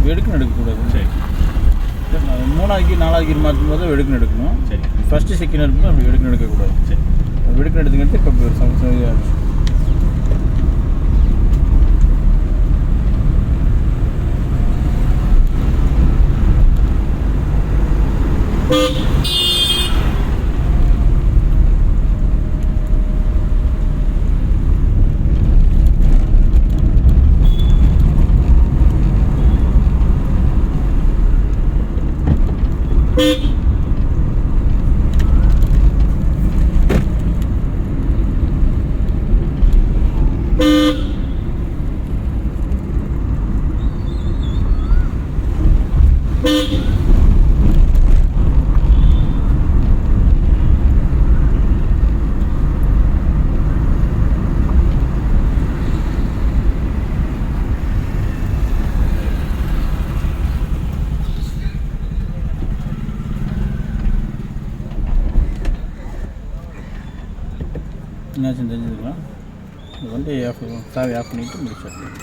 வெடுக்குன்னு எடுக்கக்கூடாது. சரி. 3வது கீர் 4வது கீர் மாற்றும் போது வெடுக்குன்னு எடுக்கணும். சரி. ஃபஸ்ட்டு செகண்ட் எடுக்கும்போது அப்படி வெடுக்குன்னு எடுக்கக்கூடாது. சரி. வெடுக்குன்னு எடுத்துக்கிட்டு இப்போ ஒரு சமயம் ஆச்சு. என்னாச்சுன்னு தெரிஞ்சுக்கலாம். இந்த வண்டி சாவி ஆஃப் பண்ணிவிட்டு முடிச்சிடலாம்.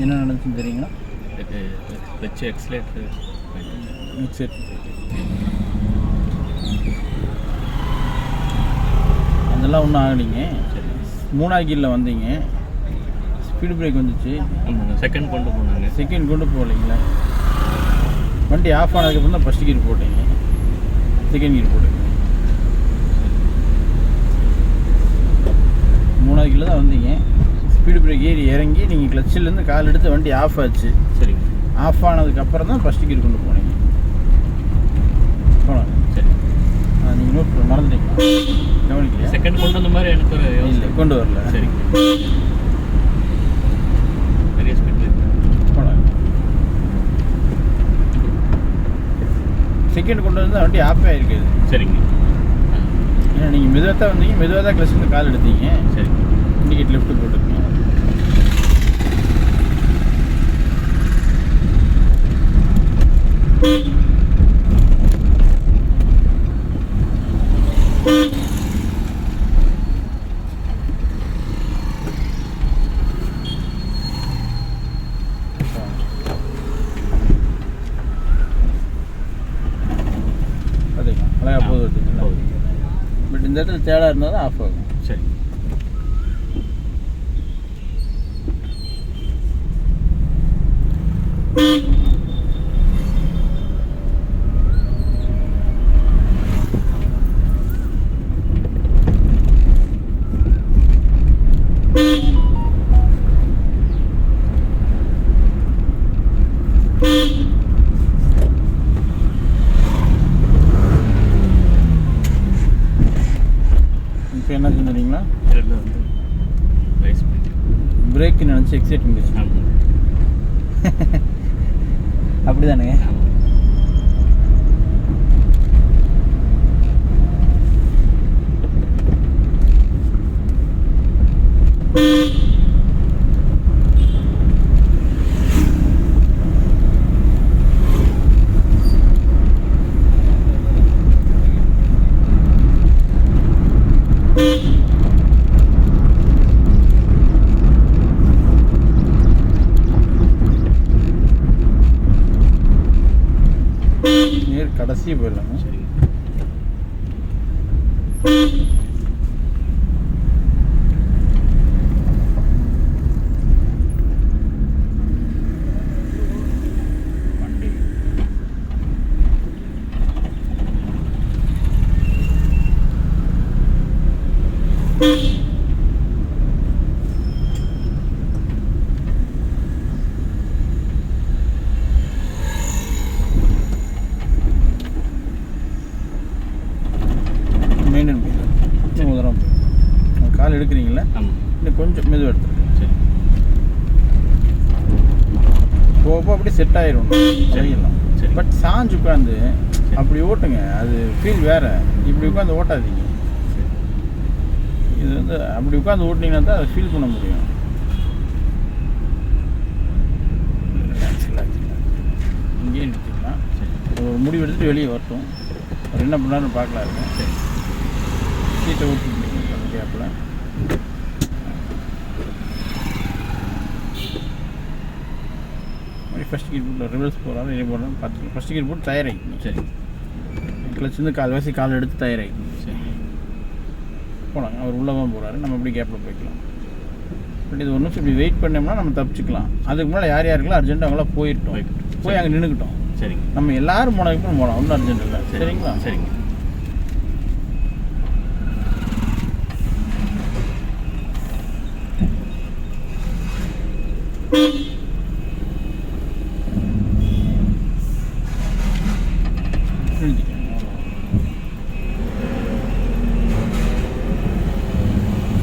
என்ன நடந்துச்சுன்னு தெரியுங்களா? வச்சு எக்ஸலேட்டர் அதெல்லாம் ஒன்றும் ஆகலைங்க. சரி. 3வது கீரில் வந்தீங்க, ஸ்பீடு பிரேக் வந்துச்சு. செகண்ட் கொண்டு போனாங்க. செகண்ட் கொண்டு போகலைங்களா? வண்டி ஆஃப் ஆனதுக்கப்புறம் தான் ஃபஸ்ட் கீர் போட்டீங்க, செகண்ட் கீர் போட்டுங்க. 3வது கீரில் தான் வந்தீங்க, ஸ்பீடு பிரேக் ஏறி இறங்கி நீங்கள் கிளச்சிலேருந்து கால் எடுத்து வண்டி ஆஃப் ஆச்சு. சரிங்க. ஆஃப் ஆனதுக்கப்புறம் தான் ஃபஸ்ட்டு கீர் கொண்டு போனீங்க. போனாங்க. சரி. நீங்கள் நோட் மறந்துட்டீங்களா? கவனிக்கலையா? செகண்ட் கொண்டு வந்த மாதிரி எனக்கு ஒரு இல்லை, கொண்டு வரல. சரிங்க. பெரிய ஸ்பீட் போனாங்க. செகண்ட் கொண்டு வந்து வண்டி ஆஃபே ஆகிருக்குது. சரிங்க. ஏன்னா நீங்கள் மெதுவாக தான் வந்தீங்க, மெதுவாக தான் கிளச்சிலேருந்து கால் எடுத்தீங்க. சரி. இண்டிகேட் லெஃப்ட்டு போட்டுருக்கீங்க. பார்த்தீங்களா அழகாக போகுது பார்த்தீங்களா? பட் இந்த இடத்துல தேடாக இருந்தால் தான் ஆஃப் ஆகும். சரி. இப்போ என்ன சொன்னீங்களா? இதில் வந்து ரைஸ் பண்ணி பிரேக்கு நினச்சி எக்ஸைட் பண்ணிச்சு. அப்படி தானே? நேர் கடைசி போயிடலாங்க. சரிங்க. வண்டி மெயின்டைன் பண்ணுறேன். இன்னும் உதரம் கால் எடுக்கிறீங்களா? ஆமாம். இன்னும் கொஞ்சம் மெதுவாக எடுத்துருக்கேன். சரி. போக அப்படியே செட் ஆயிரும் சரிங்களா? சரி. பட் சாஞ்சு உட்காந்து அப்படி ஓட்டுங்க, அது ஃபீல் வேறு. இப்படி உட்காந்து ஓட்டாதீங்க. இது வந்து அப்படி உட்காந்து ஓட்டினீங்கன்னா தான் அதை ஃபீல் பண்ண முடியும். இங்கேயே நிறுத்திக்கலாம். ஒரு முடிவு எடுத்துகிட்டு வெளியே வரட்டும். ஒரு என்ன பண்ணாலும் பார்க்கலாம் இருக்கும். சரி. சீட்டை ஊற்றி அந்த கேப்பில் ஃபஸ்ட் கீர் போட்டு ரிவர்ஸ் போகிறாரு இதே போகிறாரு பார்த்து ஃபஸ்ட் கீர் போட்டு தயாராகிக்கணும். சரி. கிளச் வந்து கால்வாசி கால் எடுத்து தயாராகிக்கணும். சரி. போனாங்க அவர் உள்ளே தான் போகிறாரு, நம்ம இப்படி கேப்பில் போய்க்கலாம். பட் இது ஒரு நிமிஷம் இப்படி வெயிட் பண்ணோம்னா நம்ம தப்பிச்சுக்கலாம். அதுக்கு முன்னாடி யார் யாருக்கெல்லாம் அர்ஜென்ட் அவங்களாம் போய் அங்கே நின்றுக்கிட்டோம். சரிங்க. நம்ம எல்லோரும் போனதுக்கு போகலாம், ஒன்றும் அர்ஜென்ட் இல்லை. சரிங்களா? சரிங்க.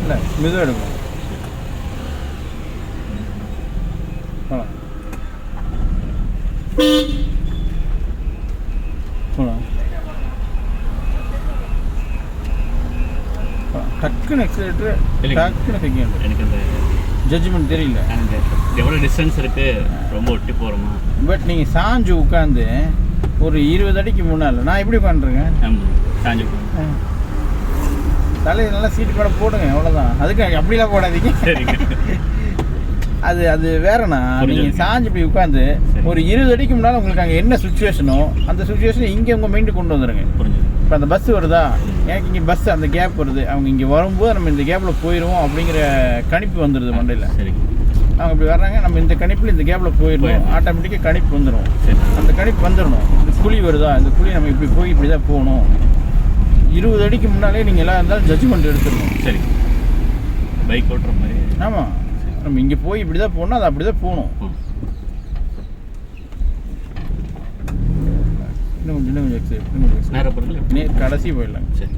இல்லை மெதுவாக எடுக்கணும். டக்குன்னு எக்ஸலேட்டர் டக்குன்னு செகண்ட். எனக்கு அந்த ஜட்ஜ்மெண்ட் தெரியல. எனக்கு எவ்வளோ டிஸ்டன்ஸ் இருக்குது, ரொம்ப ஒட்டி போகிறோமா. பட் நீங்கள் சாஞ்சு உட்காந்து ஒரு 20 அடிக்கு முன்னால் நான் எப்படி உட்காந்துருக்கேன். சாஞ்சு தலையை நல்லா சீட்டு மேலே போடுங்க, அவ்வளோதான். அதுக்கு அப்படிலாம் போடாதீங்க. சரிங்க. அது அது வேறண்ணா. நீங்கள் சாஞ்சு இப்படி உட்காந்து ஒரு 20 அடிக்கு முன்னால் உங்களுக்கு அங்கே என்ன சுச்சுவேஷனோ அந்த சுச்சுவேஷனை இங்கே உங்கள் மைண்டு கொண்டு வந்துடுங்க. புரிஞ்சுது. இப்போ அந்த பஸ் வருதா, எனக்கு இங்கே பஸ் அந்த கேப் வருது, அவங்க இங்கே வரும்போது நம்ம இந்த கேப்பில் போயிடுவோம் அப்படிங்கிற கணிப்பு வந்துடுது மண்டையில். சரிங்க. அவங்க இப்படி வர்றாங்க, நம்ம இந்த கணிப்பில் இந்த கேப்பில் போயிடணும், ஆட்டோமேட்டிக்காக கணிப்பு வந்துடும். அந்த கணிப்பு வந்துடணும். இந்த குழி வருதா, இந்த குழி நம்ம இப்படி போய் இப்படி தான் போகணும். 20 அடிக்கு முன்னாலே நீங்கள் எல்லாம் இருந்தாலும் ஜட்ஜ்மெண்ட் எடுத்துடணும். சரி. பைக் ஓட்டுற மாதிரி. ஆமாம், நம்ம இங்கே போய் இப்படி தான் போகணும், அது அப்படி தான் போகணும். இன்னும் கொஞ்சம் எக்ஸைட் கடைசி போயிடலாங்க. சரி.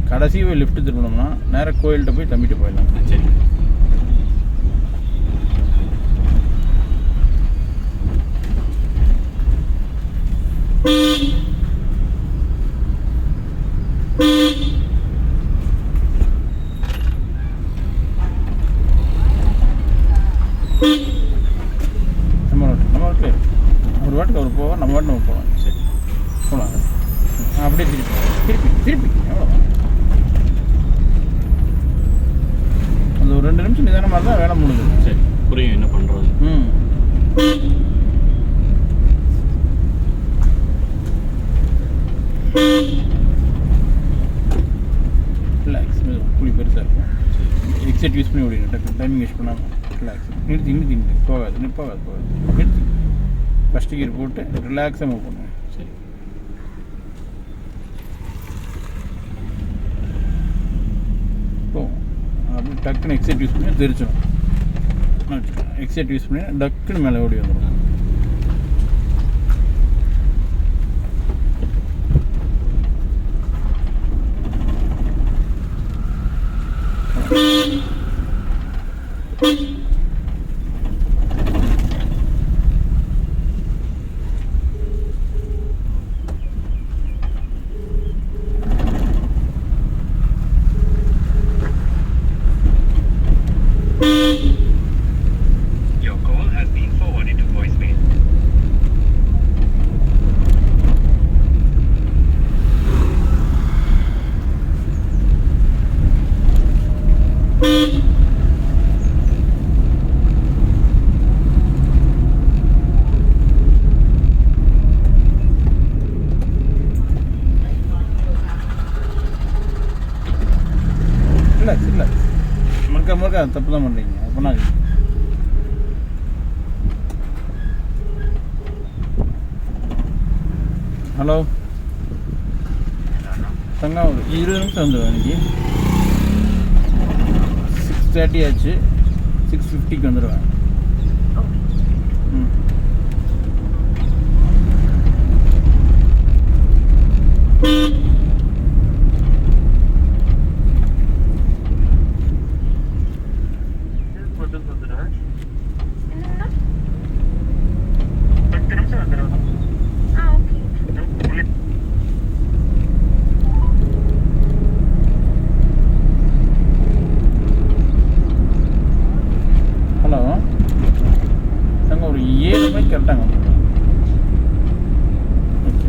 கடைசி போய் லெஃப்ட் திரும்பினோம்னா நேராக கோயில்கிட்ட போய் தம்பிட்டு போயிடலாம். சரி. நம்ம வாட்டுக்கு ஒரு வாட்டுக்கு அவர் போவோம், நம்ம வாட்டு நம்ம போகலாம். சரி. போகலாம். அப்படியே திருப்பி எவ்வளோதான். அந்த ஒரு 2 நிமிஷம் நிதானமாக தான் வேலை முடிஞ்சது. சரி, புரியும் என்ன பண்ணுறது. ரிலாக்ஸ். குழி பெருசாக இருக்கும். எக்ஸைட் யூஸ் பண்ணி ஓடிங்க. டக்கு டைமிங் யூஸ் பண்ணாமல் ரிலாக்ஸ். நிறுத்தி போகாது நிறுத்தி ஃபஸ்ட்டு கீர் போட்டு ரிலாக்ஸாக மூவ் பண்ணுங்க. சரி. போவோம். அப்படி டக்குன்னு எக்ஸைட் யூஸ் பண்ணி தெரிச்சிடும். எக்ஸைட் யூஸ் பண்ணி டக்குன்னு மேலே ஓடி வந்துடும். Your call has been forwarded to voicemail. இல்லை முறுக்க தப்பு தான் பண்ணுறீங்க. பண்ணாதீங்க. ஹலோ தங்கா, ஒரு 20 நிமிஷம் வந்துடுவேன். இன்னைக்கு 6:30 ஆச்சு. 6:50க்கு வந்துடுவேன். ஹலோ நாங்கள் ஒரு 7 மணிக்கு கரெக்டாங்க வந்துடுவோம். ஓகே.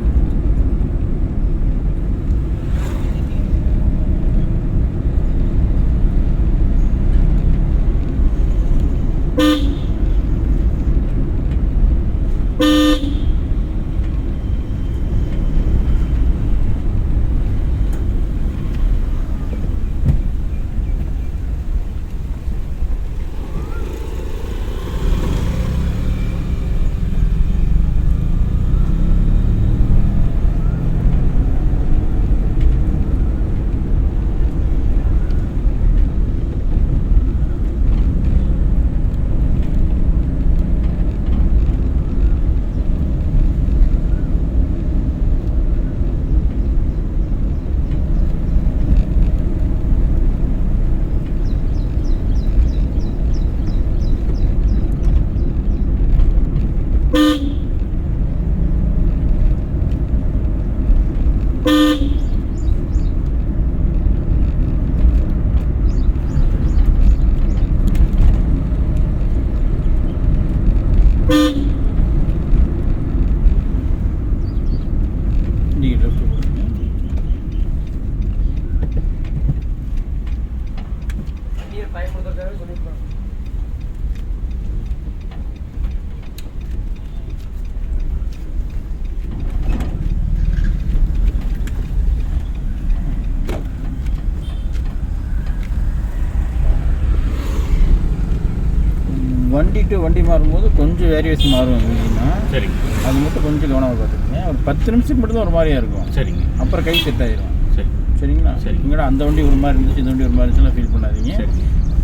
வண்டி டு வண்டி மாறும்போது கொஞ்சம் வேரியேஷன் மாறும் இல்லைன்னா சரிங்க அது மட்டும் கொஞ்சம் கவனமாக பார்த்துக்கங்க. ஒரு 10 நிமிஷத்துக்கு மட்டும் தான் ஒரு மாதிரியாக இருக்கும், சரிங்க அப்புறம் கை செட் ஆயிடும். சரி சரிங்களா? சரி. இங்கடா அந்த வண்டி ஒரு மாதிரி இருந்துச்சு, இந்த வண்டி ஒரு மாதிரி இருந்துச்சுலாம் ஃபீல் பண்ணாதீங்க. சரி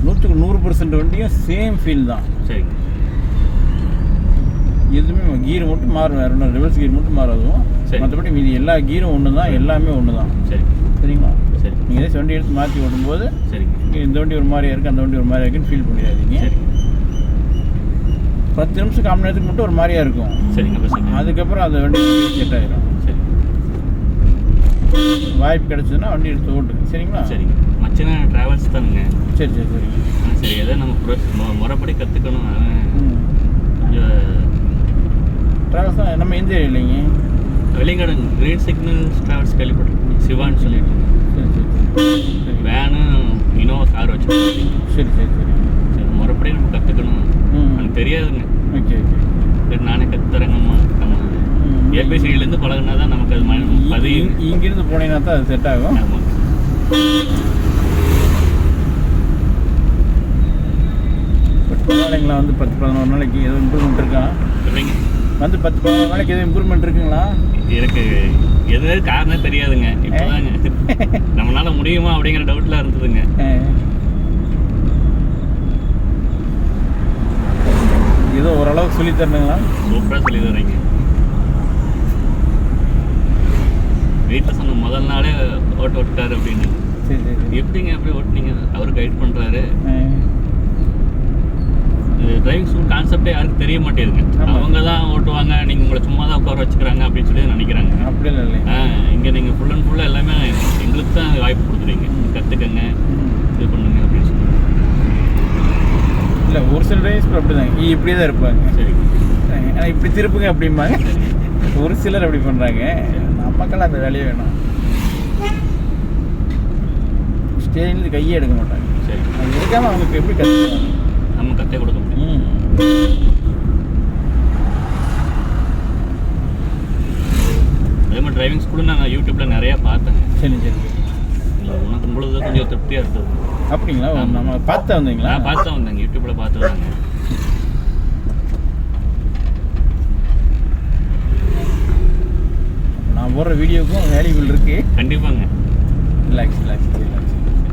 100க்கு 100% வண்டியும் சேம் ஃபீல் தான். சரிங்க எதுவுமே கீர் மட்டும் மாறும், வேறு ஒன்றும் ரிவர்ஸ் கீர் மட்டும் மாறும். சரி. மற்றபடி மீதி எல்லா கீரும் ஒன்று தான், எல்லாமே ஒன்று தான். சரி சரிங்களா? சரி நீங்கள் ஏதாச்சும் வண்டி எடுத்து மாற்றி ஓடும்போது சரிங்க இந்த வண்டி ஒரு மாதிரியா இருக்குது, அந்த வண்டி ஒரு மாதிரியா இருக்குன்னு ஃபீல் பண்ணிடாதீங்க. சரி 10 நிமிஷம் 1/4 மணி நேரத்துக்கு மட்டும் ஒரு மாதிரியா இருக்கும், சரிங்க பசங்க அதுக்கப்புறம் அந்த வண்டி செட் ஆகிடும். சரி வாய்ப்பு கிடைச்சதுன்னா வண்டி எடுத்து ஓட்டுங்க. சரிங்களா? சரிங்க மச்சனா ட்ராவல்ஸ் தானுங்க. சரி சரி சரிங்க. சரி எதாவது நம்ம முறைப்படி கற்றுக்கணும். ம். கொஞ்சம் ட்ராவல்ஸ் தான் நம்ம எந்த ஏரியா இல்லைங்க. வெளிங்கடன் கிரீன் சிக்னல்ஸ் ட்ராவல்ஸ் கேள்விப்பட்டிருக்கேன், சிவான்னு சொல்லிட்டு. சரி சரி சரி சரி வேனு இனோவா கார் வச்சுருக்கேன். சரி சரி சரி. சரி முறைப்படி நம்ம கற்றுக்கணும். ம். எனக்கு தெரியாதுங்க, ஓகே ஓகே. சரி நானே கற்றுத்தரேங்கம்மா. நம்ம ஏபிசிலேருந்து பழகினா தான் நமக்கு அது பதியும். இங்கிருந்து போனீங்கன்னா தான் அது செட் ஆகும். ஆமாம் பட் பரவாயில்லைங்களா? வந்து 10-11 நாளைக்கு எதுவும் இம்ப்ரூவ்மெண்ட் இருக்கா? இல்லைங்க வந்து 10-11 நாளைக்கு எதுவும் இம்ப்ரூவ்மெண்ட் இருக்குங்களா? எனக்கு எது காரணம் தெரியாதுங்க. இப்போதாங்க நம்மளால முடியுமா அப்படிங்கிற டவுட்லாம் இருந்ததுங்க. ஏதோ ஓரளவுக்கு சொல்லி தரணுங்களா? சூப்பராக சொல்லி தரீங்க. வீட்டில் சொன்ன முதல் நாளே ஓட்டாரு அப்படின்னு. சரி சரி சரி. எப்படிங்க அப்படி ஓட்டுனீங்க? அவர் கைட் பண்ணுறாரு. டிரைவிங் ஸ்கூல் கான்செப்டே யாருக்கும் தெரிய மாட்டேங்குதுங்க. ஆமா. அவங்க தான் ஓட்டுவாங்க, நீங்கள் உங்களை சும்மா தான் உட்கார வச்சுக்கிறாங்க அப்படின்னு சொல்லி நினைக்கிறாங்க. அப்படி இல்லை. இங்கே நீங்கள் ஃபுல் அண்ட் ஃபுல்லாக எல்லாமே எங்களுக்கு தான் வாய்ப்பு கொடுக்குறீங்க. கற்றுக்கங்க, இது பண்ணுங்க அப்படின்னு சொல்லி. இல்லை ஒரு சில டிரைவர்ஸ் அப்படி தான் இப்படியே தான் இருப்பாங்க. சரி ஆனால் இப்படி திருப்புங்க அப்படிம்பாங்க. ஒரு சிலர் அப்படி பண்ணுறாங்க. நமக்கெல்லாம் அந்த வேலையே வேணும். ஸ்டேரிங்லேருந்து கையே எடுக்க மாட்டாங்க. சரி அது எடுக்காமல் அவங்களுக்கு எப்படி கற்றுக்குவாங்க? நம்ம கற்றுக் கொடுக்க முடியும். அதே மாதிரி டிரைவிங் ஸ்கூலும் நான் யூடியூப்பில் நிறையா பார்த்தேங்க. சரி சரி. உனக்கு பொழுது கொஞ்சம் திருப்தியாக இருந்தது. அப்படிங்களா? நம்ம பார்த்து வந்தீங்களா? நான் பார்த்து தான் வந்தேங்க, யூடியூப்பில் பார்த்து வந்தாங்க. நான் போடுற வீடியோவுக்கும் வேல்யூபிள் இருக்குது. கண்டிப்பாங்க. ரிலாக்ஸ்.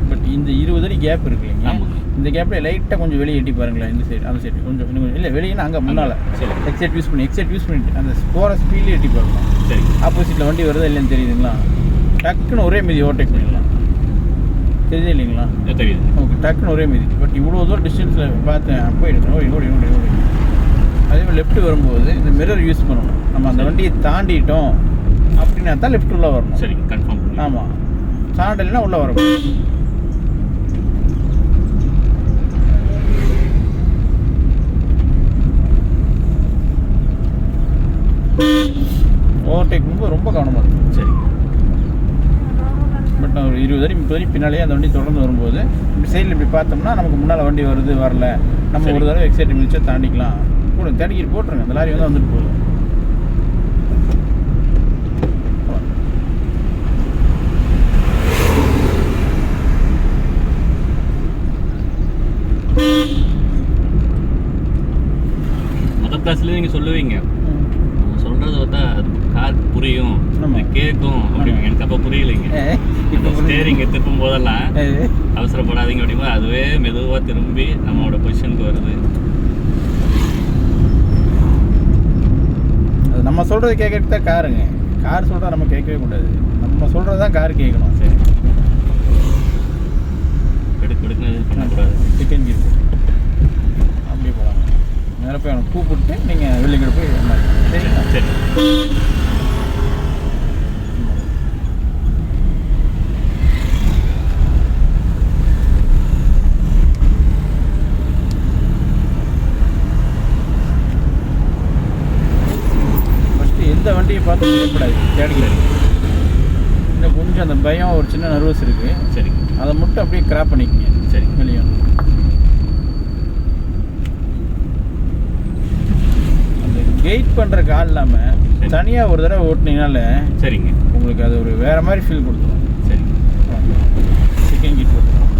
பட் இந்த 20 அடி கேப் இருக்கு இல்லைங்க, ஆமாங்க. இந்த கேப்பில் லைட்டாக கொஞ்சம் வெளியே எட்டி பாருங்களேன். இந்த சைடு அந்த சைடு கொஞ்சம் இன்னும் இல்லை வெளியேனா அங்கே முன்னால் சரி எக்ஸைட் யூஸ் பண்ணிட்டு அந்த போகிற ஸ்பீட்லேயே எட்டி பாருங்க. சரி ஆப்போசிட்டில் வண்டி வருதா இல்லைன்னு தெரியுதுங்களா? டக்குன்னு ஒரே மீதி ஓவர்டேக் பண்ணிடலாம். தெரியுது இல்லைங்களா? தெரியுது. ஓகே, டக்குன்னு ஒரே மீதி. பட் இவ்வளோ தூரம் டிஸ்டன்ஸில் பார்த்தேன் போயிடுங்க. ஓடி அதே மாதிரி லெஃப்ட் வரும்போது இந்த மிரர் யூஸ் பண்ணணும். நம்ம அந்த வண்டியை தாண்டிட்டோம் அப்படின்னா தான் லெஃப்ட் உள்ளே வரணும். சரி கன்ஃபார்ம் பண்ணி. ஆமாம், தாண்டலைன்னா உள்ளே வரணும். ஓவர்டேக் பண்ணும்போது ரொம்ப கவனமாக இருக்கும். சரி பட் நான் ஒரு 20 அடி 30 அடி பின்னாலேயே அந்த வண்டி தொடர்ந்து வரும்போது இப்படி சைடில் இப்படி பார்த்தோம்னா நமக்கு முன்னால் வண்டி வருது வரல, நம்ம சரி. ஒரு தடவை எக்ஸைட் மிதிச்சா தாண்டிக்கலாம். கூட தடிக்கிட்டு போட்டுருங்க, அந்த லாரி வந்து வந்துட்டு போதும். மொதல் கிளாஸ்லேயே நீங்கள் சொல்லுவீங்க, நம்ம சொல்கிறத பார்த்தா அது கார் புரியும், ஆமா. கேட்கும் அப்படிங்க. எனக்கு அப்போ புரியலைங்க. இப்போ ஸ்டேரிங் திருப்பும் போதெல்லாம் அவசரப்படாதீங்க அப்படிங்கும்போது அதுவே மெதுவாக திரும்பி நம்மளோட பொசிஷனுக்கு வருது. அது நம்ம சொல்கிறது கேட்கறது தான் காருங்க. கார் சொல்கிறத நம்ம கேட்கவே கூடாது, நம்ம சொல்கிறது தான் கார் கேட்கணும். சரி எடுக்குன்னு பண்ணக்கூடாது. செகண்ட் கீர் அப்படியே போகலாம். நேராக போய் அவனை கூப்பிட்டு நீங்கள் வெள்ளிக்கிட போய் சரிங்களா? சரி ஃபஸ்ட்டு எந்த வண்டியை பார்த்து பயப்படாது, தேடிக்கல. இன்னும் கொஞ்சம் அந்த பயம், ஒரு சின்ன நர்வஸ் இருக்குது, சரி அதை மட்டும் அப்படியே கிராப் பண்ணிக்கங்க. சரி வெளியே கைட் பண்ணுறக்கு ஆள் இல்லாமல் தனியாக ஒரு தடவை ஓட்டுனீங்கனால சரிங்க உங்களுக்கு அது ஒரு வேறு மாதிரி ஃபீல் கொடுத்துரும். சரிங்க செகண்ட் கீட் போட்டுருவோம்.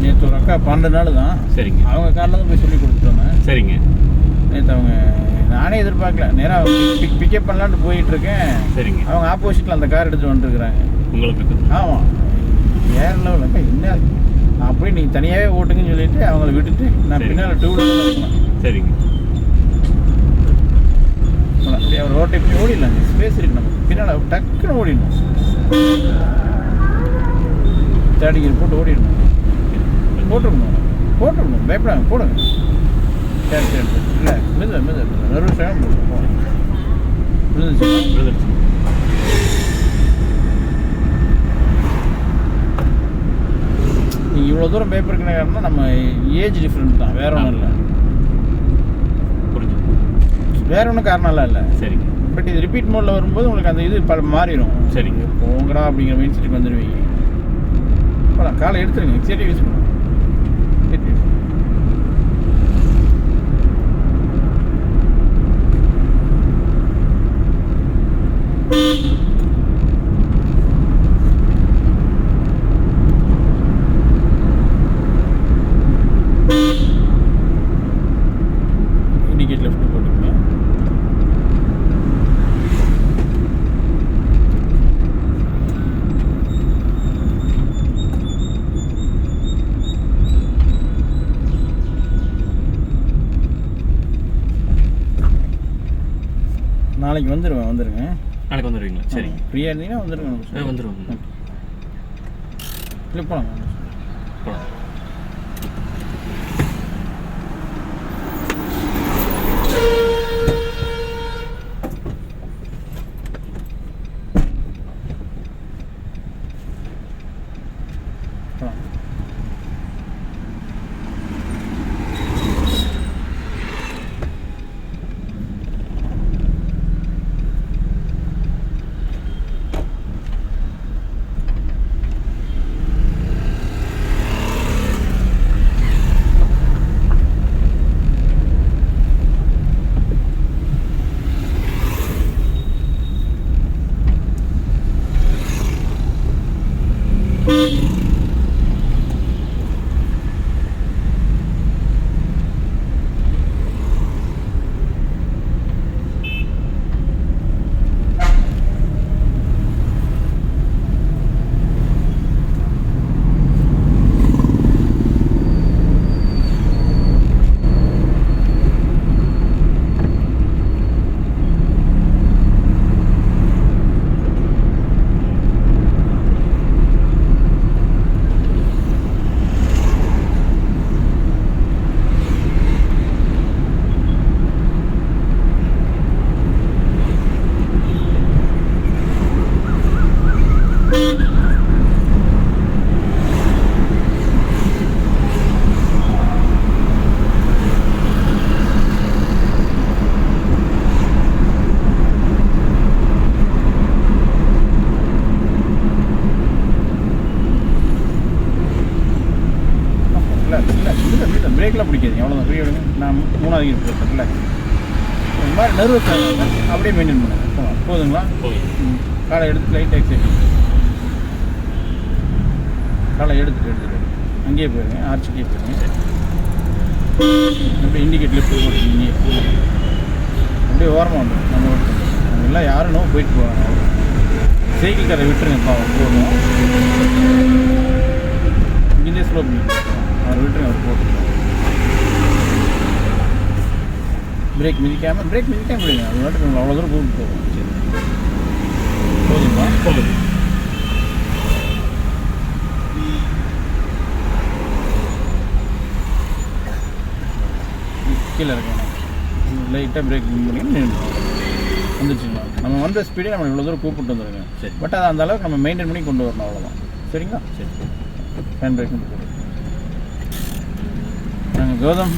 நேற்று ஒரு அக்கா 12 நாள் தான் சரிங்க அவங்க காரில் தான் போய் சொல்லி கொடுத்துட்டோங்க. சரிங்க நேற்று அவங்க நானே எதிர்பார்க்கல, நேராக பிக்கப் பண்ணலான்ட்டு போயிட்டுருக்கேன். சரிங்க அவங்க ஆப்போசிட்டில் அந்த கார் எடுத்துகிட்டு வந்துருக்குறாங்க. உங்களுக்கு ஆமாம், வேறு லெவல் அக்கா என்ன அப்படியே நீங்கள் தனியாகவே ஓட்டுங்கன்னு சொல்லிட்டு அவங்கள விட்டுட்டு நான் சரி. பின்னால் 2 வீலர் போனேன். சரிங்க அப்படியே அவர் ரோட்டை இப்படி ஓடிடலாங்க, ஸ்பேஸ் இருக்கு நமக்கு. பின்னால் டக்குன்னு ஓடிடணும், தேர்ட் கியர் போட்டு ஓடிடணும். போட்டுருக்கணும் பயப்படாங்க, போடுங்க. சரி இல்லை மெது நர்வஸாக போடுவோம். விழுந்துச்சு. விழுந்துருச்சு நீங்கள் இவ்வளோ தூரம் பயப்படுற காரணம் நம்ம ஏஜ் டிஃப்ரெண்ட் தான், வேற ஒன்றும் இல்லை. புரிஞ்சு வேற ஒன்றும் காரணம்லாம் இல்லை. சரிங்க பட் இது ரிப்பீட் மோடில் வரும்போது உங்களுக்கு அந்த இது மாறிடும். சரிங்க போங்கடா அப்படிங்கிற மைண்ட் செட்டுக்கு வந்துடுவீங்க. போகலாம், காலை எடுத்துருங்க, எக்ஸைட்டிவ் யூஸ் பண்ணுவோம். இண்டிகேட் லெஃப்ட் போட்டுக்கோங்க. நாளைக்கு வந்துடுங்க. நாளைக்கு வந்துடுவீங்களா? சரிங்க ஃப்ரீயாக இருந்தீங்கன்னா வந்துடுங்க. வந்துடுவோங்க இல்லை போகலாம். போகலாம் பிரேக்கெலாம் பிடிக்காது, எவ்வளோதான் ஃப்ரீ விடுங்க. நான் 3வது கீர் போட்டேன். இல்லை இந்த மாதிரி நர்வஸ் ஆகாங்க, அப்படியே மெயின்டைன் பண்ணுங்க. போதுங்களா? காலை எடுத்து லைட் எக்ஸைட், காலை எடுத்துட்டு அங்கேயே போயிருங்க, ஆர்ச்சிக்கே போயிருங்க. அப்படியே இண்டிகேட் லெஃப்ட் போட்டுருக்கீங்க, அப்படியே ஓரமாக வந்துடும். நம்ம எல்லாம் யாரும் நோ போயிட்டு போவாங்க. சைக்கிள் காரை விட்டுருங்க, போகணும். இங்கே ஸ்லோ பண்ணி அவர் விட்டுருங்க, அவர் போட்டு. பிரேக் மிதிக்காமல் விடுங்க, அது மட்டும் உங்களை அவ்வளோ தூரம் கூப்பிட்டு போகும். சரி போதுமா? போகுது கீழே இருக்கேன். லைட்டாக பிரேக் பண்ணி வந்துச்சுங்களா? நம்ம வந்த ஸ்பீடே நம்ம இவ்வளோ தூரம் கூப்பிட்டு வந்துடுங்க. சரி. பட் அதை அந்த அளவுக்கு நம்ம மெயின்டைன் பண்ணி கொண்டு வரணும், அவ்வளோதான். சரிங்களா? சரி ஹேண்ட் பிரேக் போட்டு நாங்கள் கௌதம்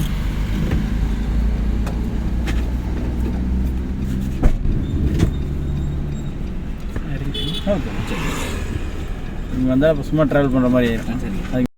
ஓகே. நீங்கள் வந்தால் சும்மா ட்ராவல் பண்ணுற மாதிரி ஆயிருக்கும். சரிங்க அதுக்கு